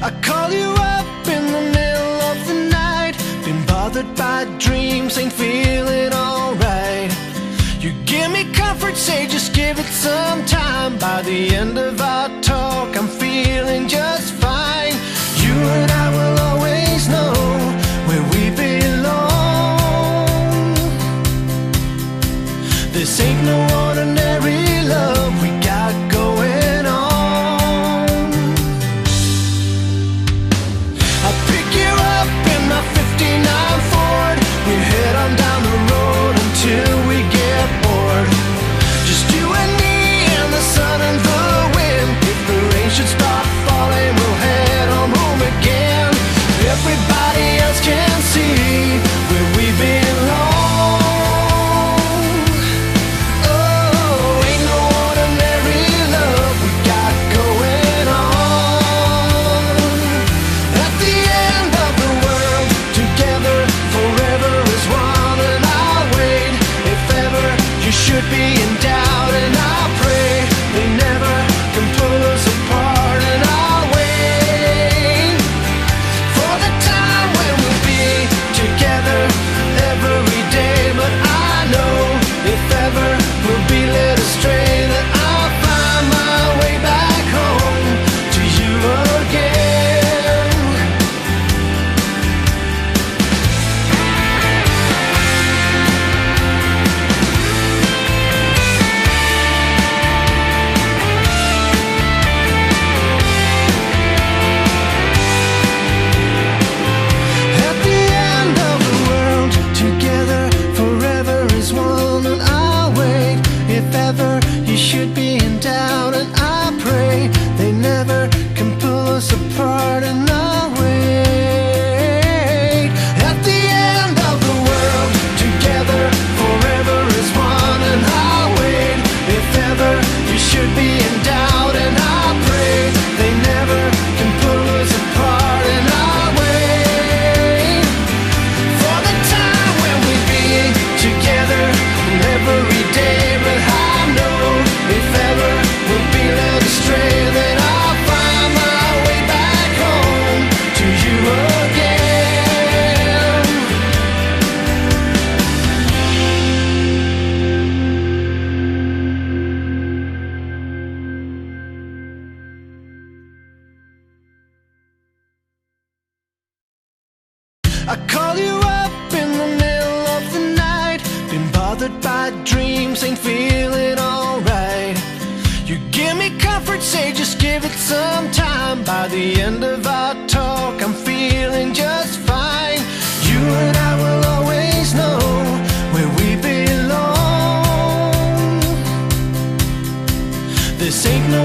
I call you up in the middle of the night, been bothered by dreams, ain't feeling alright. You give me comfort, say just give it some time. By the end of our talk, I'm feeling just fine. You and I will always know where we belong. This ain't no ordinary love we got going on. I'll pick you up in my 59 Ford. We head on down the road until we get bored. Just you and me and the sun and the wind. If the rain should start falling, we'll head on home again. Everybody else can see where we belong. Oh, ain't no ordinary love we got going on. At the end of the world, together forever is one. And I'll wait if ever you should be in doubt. And I'll pray they never can pull us apart. And I'll wait for the time when we'll be together every day. But I know if ever we'll be led astray, that I'll find my way back home to you again. At the end of the world, together forever is one. And I'll wait if ever you should be in doubt. And I pray they never can pull us apart. And I'll wait. At the end of the world, together forever is one. And I'll wait if ever you should be in doubt. And I pray they never can pull us apart. And I'll wait for the time when we be together every day. But I know if ever we'll be led astray, then I'll find my way back home to you again. I call you up in the middle of the night, been bothered by dreams, ain't feeling alright. You give me comfort, say just give it some time. By the end of our talk, I'm feeling just fine. You and I will always know where we belong. This ain't no